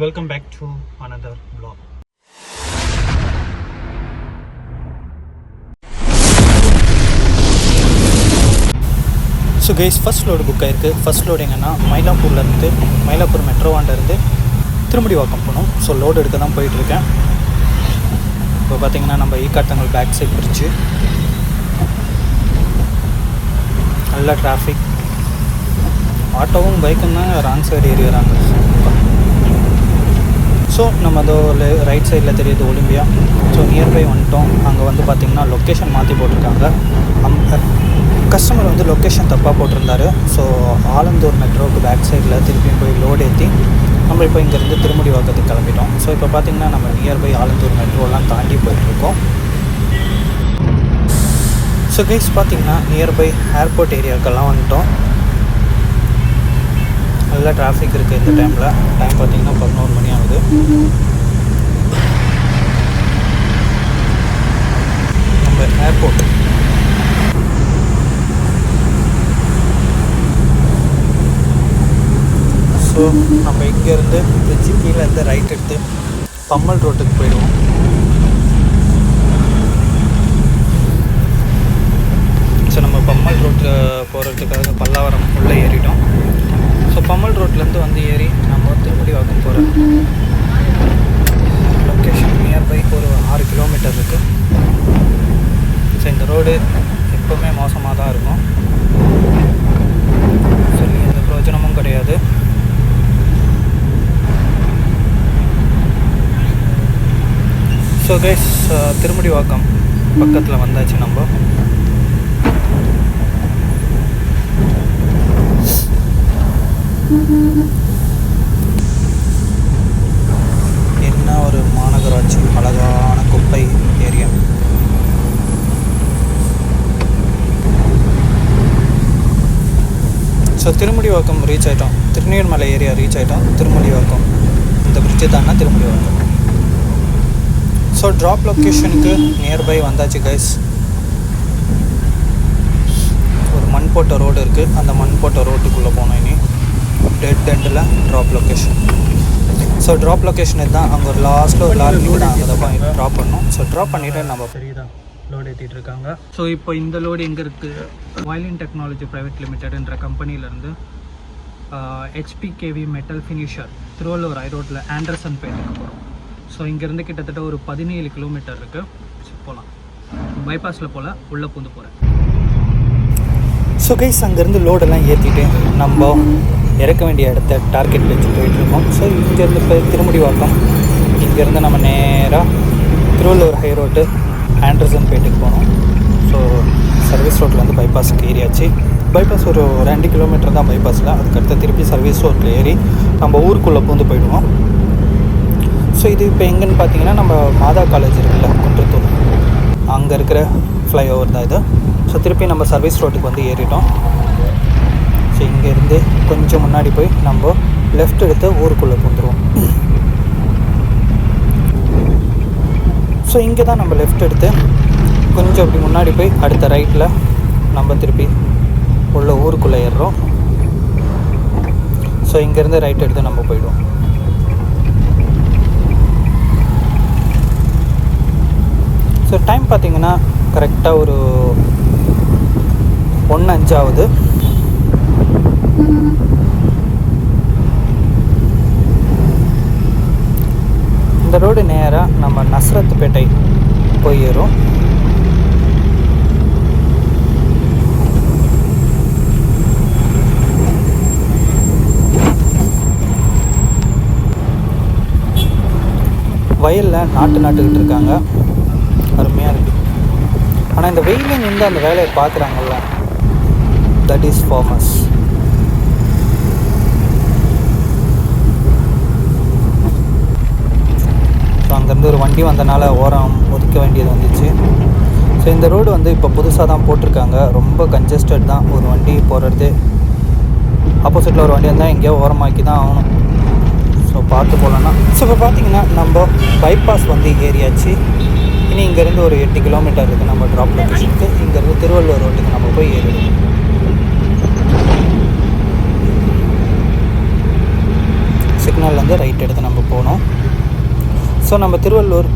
Welcome back to another vlog. So guys first load book ஆயிருக்கு. First load எங்கன்னா மயிலாப்பூர் மெட்ரோவாண்டேருந்து திருமுடிவாக்கம் போகணும். So load எடுக்க தான் போயிட்டுருக்கேன். இப்போ பார்த்திங்கன்னா நம்ம ஈக்காட்டங்கள் பேக் சைட் பிரிச்சு நல்ல டிராஃபிக், ஆட்டோவும் பைக்கும் தான் ராங் சைடு ஏறிடுறாங்க. ஸோ நம்ம அதோ ரைட் சைடில் தெரியுது ஒலிம்பியா. ஸோ நியர்பை வந்துட்டோம். அங்கே வந்து பார்த்திங்கன்னா லொக்கேஷன் மாற்றி போட்டிருக்காங்க. கஸ்டமர் வந்து லொக்கேஷன் தப்பாக போட்டிருந்தாரு. ஸோ ஆலந்தூர் மெட்ரோவுக்கு பேக் சைடில் திருப்பியும் போய் லோடு ஏற்றி நம்ம இப்போ இங்கேருந்து திருமுடிவாக்கத்துக்கு கிளம்பிட்டோம். ஸோ இப்போ பார்த்திங்கன்னா நம்ம நியர்பை ஆலந்தூர் மெட்ரோலாம் தாண்டி போயிட்டுருக்கோம். ஸோ கைஸ் பார்த்திங்கன்னா நியர்பை ஏர்போர்ட் ஏரியாவுக்கெல்லாம் வந்துட்டோம். நல்லா டிராஃபிக் இருக்குது இந்த டைமில். டைம் பார்த்திங்கன்னா 11 மணி ஆகுது. நம்ம ஏர்போர்ட் ஸோ நம்ம இங்கேருந்து பிரிட்ஜு கீழே இருந்து ரைட் எடுத்து பம்மல் ரோட்டுக்கு போயிடுவோம். ஸோ நம்ம பம்மல் ரோட்டில் போகிறதுக்காக பல்லாவரம் உள்ளே ஏறிட்டோம். ஸோ பம்மல் ரோட்லேருந்து வந்து ஏறி நம்ம திருமுடிவாக்கம் போகிற லொக்கேஷன் நியர்பை ஒரு 6 கிலோமீட்டர் இருக்குது. ஸோ இந்த ரோடு எப்போவுமே மோசமாக தான் இருக்கும். சொல்லி எந்த பிரயோஜனமும் கிடையாது. ஸோ கைஸ் திருமுடிவாக்கம் பக்கத்தில் வந்தாச்சு. நம்ம என்ன ஒரு மாநகராட்சி, அழகான குப்பை ஏரியா. ஸோ திருமுடிவாக்கம் ரீச் ஆகிட்டோம். திருநீர்மலை ஏரியா ரீச் ஆகிட்டோம். திருமுடிவாக்கம் இந்த பிரிட்ஜு தானா திருமுடிவாக்கம். ஸோ ட்ராப் லொக்கேஷனுக்கு நியர்பை வந்தாச்சு கைஸ். ஒரு மண் போட்ட ரோடு இருக்குது. அந்த மண் போட்ட ரோட்டுக்குள்ளே போனோம். இனி டெட் எண்டில் drop location. So drop location இதுதான். அங்கே ஒரு லாஸ்ட்டில் ஒரு லாரி தான், அங்கே தான் ட்ராப் பண்ணோம். ஸோ ட்ராப் பண்ணிவிட்டு நம்ம பெரியதான் லோடு ஏற்றிட்டு இருக்காங்க. ஸோ இப்போ இந்த லோடு எங்கே இருக்குது? வயலின் டெக்னாலஜி ப்ரைவேட் லிமிடெட்ன்ற கம்பெனிலேருந்து HPKV மெட்டல் ஃபினிஷர் திருவள்ளூர் ஐரோட்டில் ஆண்டர்சன் பேட்டுக்கு போகிறோம். ஸோ இங்கேருந்து கிட்டத்தட்ட ஒரு 17 கிலோமீட்டர் இருக்குது. ஸோ போகலாம். பைபாஸில் போல் உள்ளே பூந்து போகிறேன். ஸோ கைஸ் அங்கேருந்து லோடெல்லாம் ஏற்றிட்டு நம்ம இறக்க வேண்டிய இடத்த டார்கெட் வச்சு போயிட்டுருக்கோம். ஸோ இங்கேருந்து இப்போ திருமுடிவாக்கம், இங்கேருந்து நம்ம நேராக திருவள்ளூர் ஹை ரோட்டு ஆண்டர்சன் பேட்டுக்கு போனோம். ஸோ சர்வீஸ் ரோட்டில் வந்து பைபாஸுக்கு ஏறியாச்சு. பைபாஸ் ஒரு 2 கிலோமீட்டர் தான் பைபாஸில். அதுக்கடுத்து திருப்பி சர்வீஸ் ரோட்டில் ஏறி நம்ம ஊருக்குள்ளே பூந்து போயிடுவோம். ஸோ இது இப்போ எங்கேன்னு பார்த்தீங்கன்னா நம்ம மாதா காலேஜ் இருக்குல்ல குன்றத்தூர், அங்கே இருக்கிற ஃப்ளைஓவர் தான் இது. ஸோ திருப்பி நம்ம சர்வீஸ் ரோட்டுக்கு வந்து ஏறிட்டோம். ஸோ இங்கேருந்து கொஞ்சம் முன்னாடி போய் நம்ம லெஃப்ட் எடுத்து ஊருக்குள்ளே பூந்துருவோம். ஸோ இங்கே தான் நம்ம லெஃப்ட் எடுத்து கொஞ்சம் அப்படி முன்னாடி போய் அடுத்த ரைட்டில் நம்ம திருப்பி உள்ள ஊருக்குள்ளே ஏறுறோம். ஸோ இங்கேருந்து ரைட் எடுத்து நம்ம போயிடுவோம். ஸோ டைம் பார்த்திங்கன்னா கரெக்டாக ஒரு 1:05 ஆகுது. இந்த ரோடு நேராக நம்ம நஸ்ரத்பேட்டை போய் ஏறும். வயலில் நாட்டுக்கிட்டு இருக்காங்க. அருமையாக இருக்குது. ஆனால் இந்த வெயிலில் நின்று அந்த வேலையை பார்க்குறாங்கல்ல, தட் இஸ் ஃபார்மஸ். ஸோ அங்கேருந்து ஒரு வண்டி வந்தனால ஓரம் ஒதுக்க வேண்டியது வந்துச்சு. ஸோ இந்த ரோடு வந்து இப்போ புதுசாக தான் போட்டிருக்காங்க. ரொம்ப கன்ஜஸ்டட் தான். ஒரு வண்டி போகிறது ஆப்போசிட்டில் ஒரு வண்டி வந்தால் எங்கேயோ ஓரமாக்கி தான் ஆகணும். ஸோ பார்த்து போகலன்னா. ஸோ இப்போ பார்த்திங்கன்னா நம்ம பைபாஸ் வந்து ஏரியாச்சு. இனி இங்கேருந்து ஒரு 8 கிலோமீட்டர் இருக்குது நம்ம ட்ராப் லொக்கேஷனுக்கு. இங்கேருந்து திருவள்ளூர் ரோட்டுக்கு நம்ம போய் ஏறிடுவோம். சிக்னல்லேருந்து ரைட் எடுத்து நம்ம போகணும். ஸோ நம்ம திருவள்ளூர்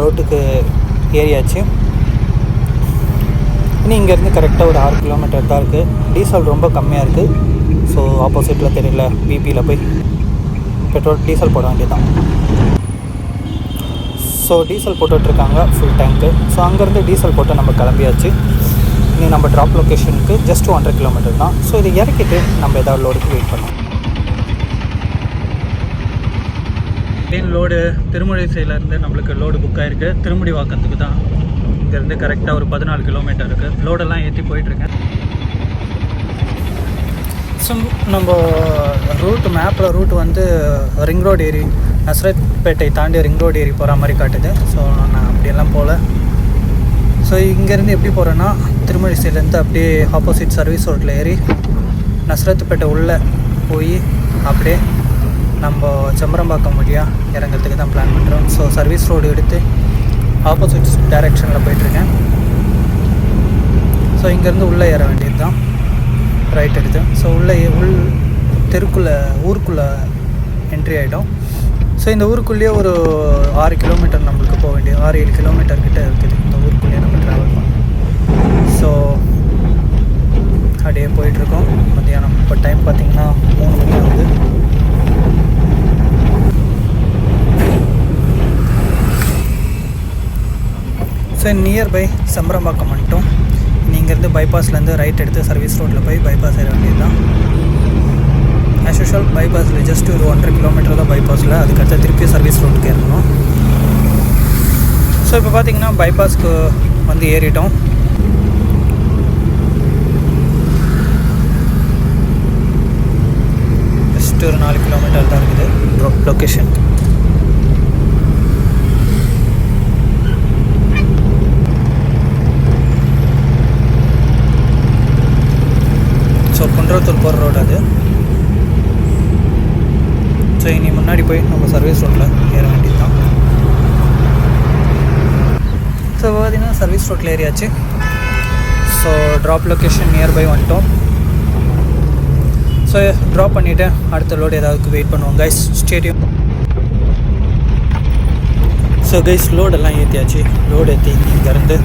ரோட்டுக்கு ஏரியாச்சு. இனி இங்கேருந்து கரெக்டாக ஒரு 6 கிலோமீட்டர் தான் இருக்குது. டீசல் ரொம்ப கம்மியாக இருக்குது. ஸோ ஆப்போசிட்டில் தெரியல பிபியில் போய் டீசல் போட வேண்டியதுதான். ஸோ டீசல் போட்டுட்ருக்காங்க ஃபுல் டேங்க்கு. ஸோ அங்கேருந்து டீசல் போட்டு நம்ம கிளம்பியாச்சு. இனி நம்ம ட்ராப் லொக்கேஷனுக்கு ஜஸ்ட் 1.5 கிலோமீட்டர் தான். ஸோ இதை இறக்கிட்டு நம்ம ஏதாவது லோடுக்கு வெயிட் பண்ணோம். மெயின் லோடு திருமழிசையிலேருந்து நம்மளுக்கு லோடு புக் ஆகிருக்கு. திருமுடி வாக்கத்துக்கு தான். இங்கேருந்து கரெக்டாக ஒரு 14 கிலோமீட்டர் இருக்குது. லோடெல்லாம் ஏற்றி போயிட்டுருக்கேன். ஸோ நம்ம மேப்பில் ரூட் வந்து ரிங் ரோடு ஏரி, நஸ்ரத்பேட்டை தாண்டி ரிங் ரோடு ஏரி போகிற மாதிரி காட்டுது. ஸோ நான் அப்படியெல்லாம் போகல. ஸோ இங்கேருந்து எப்படி போகிறேன்னா திருமழிசையிலேருந்து அப்படியே ஆப்போசிட் சர்வீஸ் ரோட்டில் ஏறி நஸ்ரத்பேட்டை உள்ளே போய் அப்படியே நம்ம செம்பரம்பாக்கம் வழியாக இறங்கிறதுக்கு தான் பிளான் பண்ணுறோம். ஸோ சர்வீஸ் ரோடு எடுத்து ஆப்போசிட் டைரெக்ஷனில் போயிட்டுருக்கேன். ஸோ இங்கேருந்து உள்ளே ஏற வேண்டியது தான், ரைட் எடுத்து. ஸோ உள்ளே ஊருக்குள்ளே என்ட்ரி ஆகிடும். ஸோ இந்த ஊருக்குள்ளேயே ஒரு 6 கிலோமீட்டர் நம்மளுக்கு போக வேண்டிய 6-7 கிலோமீட்டர் கிட்டே இருக்குது. இந்த ஊருக்குள்ளேயே நம்ம ட்ராவல் பண்ணோம். ஸோ அப்படியே போயிட்டுருக்கோம். மத்தியானம் இப்போ டைம் பார்த்திங்கன்னா 3 மணி ஆகுது. ஸோ நியர்பை செம்பரம்பாக்கம் வந்துட்டோம். இங்கேருந்து பைபாஸ்லேருந்து ரைட் எடுத்து சர்வீஸ் ரோட்டில் போய் பைபாஸ் ஏற வேண்டியது தான். ஆஸ் யூஷுவல் பைபாஸில் ஜஸ்ட் ஒரு 1.5 கிலோமீட்டர் தான் பைபாஸில். அதுக்கடுத்து திருப்பி சர்வீஸ் ரோட்டுக்கு ஏறணும். ஸோ இப்போ பார்த்திங்கன்னா பைபாஸ்க்கு வந்து ஏறிட்டோம். ஜஸ்ட் ஒரு 4 கிலோமீட்டர் தான் இருக்குது லொக்கேஷன். ஸோ குன்றத்தூர் போகிற ரோடு அது. ஸோ இனி முன்னாடி போய் நம்ம சர்வீஸ் ரோட்டில் ஏற வேண்டியது தான். ஸோ பார்த்திங்கன்னா சர்வீஸ் ரோட்டில் ஏறியாச்சு. ஸோ ட்ராப் லொக்கேஷன் நியர்பை வந்துட்டோம். ஸோ ட்ராப் பண்ணிவிட்டு அடுத்த லோடு ஏதாவது வெயிட் பண்ணுவோம் கைஸ். ஸ்டேடியம். ஸோ கைஸ் லோடெல்லாம் ஏற்றியாச்சு. லோடு ஏற்றி இங்கேருந்து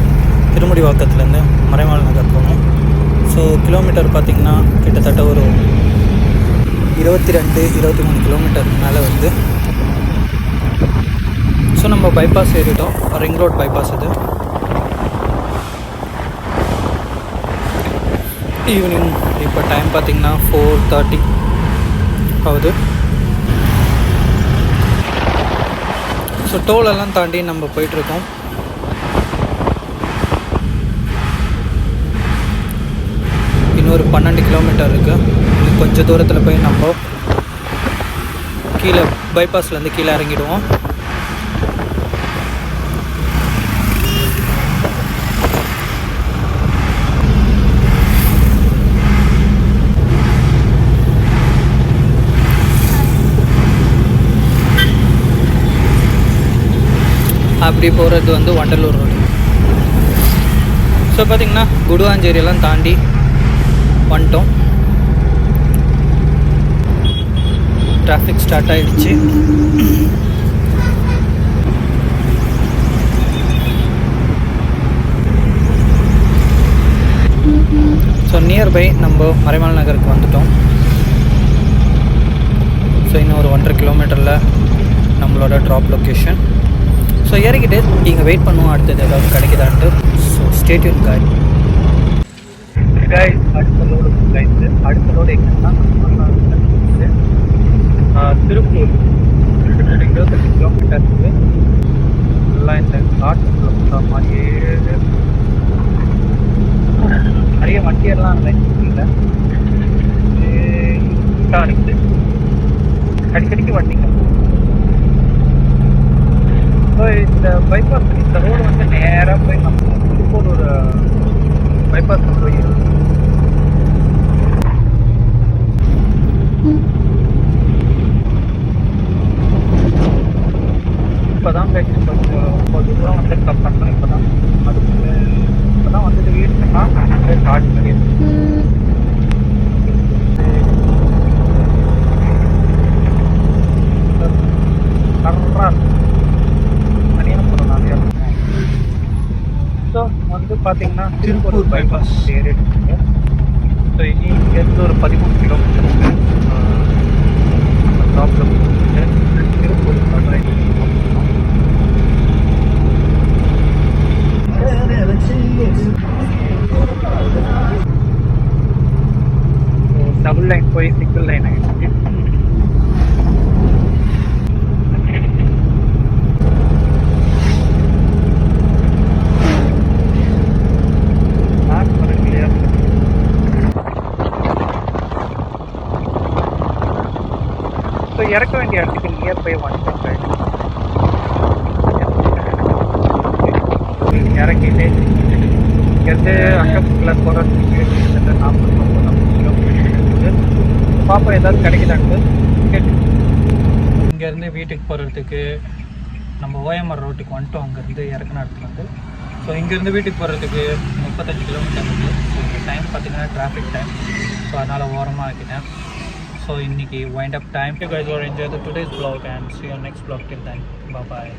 திருமுடி வாக்கத்துலேருந்து மறைமால் நகர் போகணும். ஸோ கிலோமீட்டர் பார்த்திங்கன்னா கிட்டத்தட்ட ஒரு 22-23 கிலோமீட்டர் மேலே வந்து. ஸோ நம்ம பைபாஸ் ஏறிட்டோம். ரிங் ரோட் பைபாஸ் இது. ஈவினிங் இப்போ டைம் பார்த்திங்கன்னா 4:30 ஆகுது. ஸோ டோலெல்லாம் தாண்டி நம்ம போயிட்டுருக்கோம். இன்னொரு 12 கிலோமீட்டர் இருக்குது. கொஞ்சம் தூரத்தில் போய் நம்ம கீழே பைபாஸ்லேருந்து கீழே இறங்கிடுவோம். அப்படி போகிறது வந்து வண்டலூர் ரோடு. ஸோ பார்த்திங்கன்னா குடுவாஞ்சேரியெல்லாம் தாண்டி வந்துட்டோம். டிராஃபிக் ஸ்டார்ட் ஆகிடுச்சு. ஸோ நியர்பை நம்ம மறைமால் நகருக்கு வந்துட்டோம். ஸோ இன்னும் ஒரு 1.5 கிலோமீட்டரில் நம்மளோட ட்ராப் லொக்கேஷன். ஸோ இறக்கிட்டு இங்கே வெயிட் பண்ணுவோம் அடுத்தது ஏதாவது கிடைக்குதான்ட்டு. So stay tune guys. அடுத்த லோடு ஆயிடுச்சு. அடுத்த லோடு எங்கன்னா திருப்பூர் 28 கிலோமீட்டருக்கு எல்லாம் இந்த காட்டு மாதிரியே நிறைய வண்டியெல்லாம் இல்லை. இருக்குது அடிக்கடிக்கு வண்டிங்க. ஸோ இந்த பைபாஸ் இந்த ரோடு வந்து நேராக போய் நம்ம திருப்பூர் ஒரு பைபாஸ் போய் இப்போ தான் கொஞ்சம் தூரம் வந்து கப் பண்ணோம். இப்போ தான் அதுக்கு இப்போ தான் வந்துட்டு வீட்டுனா ஸ்டார்ட் பண்ணிடுது. பார்த்தீங்கன்னா திருப்பூர் பைபாஸ் ஏறிடுங்க. ஸோ இங்கேருந்து ஒரு 13 கிலோமீட்டருக்கு டாப்பில் போட்டு திருப்பூர் மதுரை. டபுள் லைன் போய் சிங்கிள் லைன் ஆகிடுச்சு. ஸோ இறக்க வேண்டிய இடத்துக்கு நியர்பை வந்துட்டோங்க. இறக்கிட்டு இங்கேருந்து அங்கப்புக்கில் போகிறதுக்கு கிட்டத்தட்ட 40 கிலோமீட்டர் இருக்குது. பாப்பா ஏதாவது கிடைக்குதாங்க கேட்டு. இங்கேருந்து வீட்டுக்கு போகிறதுக்கு நம்ம ஓஎம்ஆர் ரோட்டுக்கு வந்துட்டோம். அங்கேருந்து இறக்குன இடத்துல வந்து. ஸோ இங்கேருந்து வீட்டுக்கு போகிறதுக்கு 35 கிலோமீட்டர் இருக்குது. ஸோ இந்த டைம் பார்த்திங்கன்னா டிராஃபிக் டைம். ஸோ அதனால் ஓரமாக ஆக்கிட்டேன். So, inniki wind up time. You guys will enjoy the today's vlog and see you next vlog. Till then, bye bye.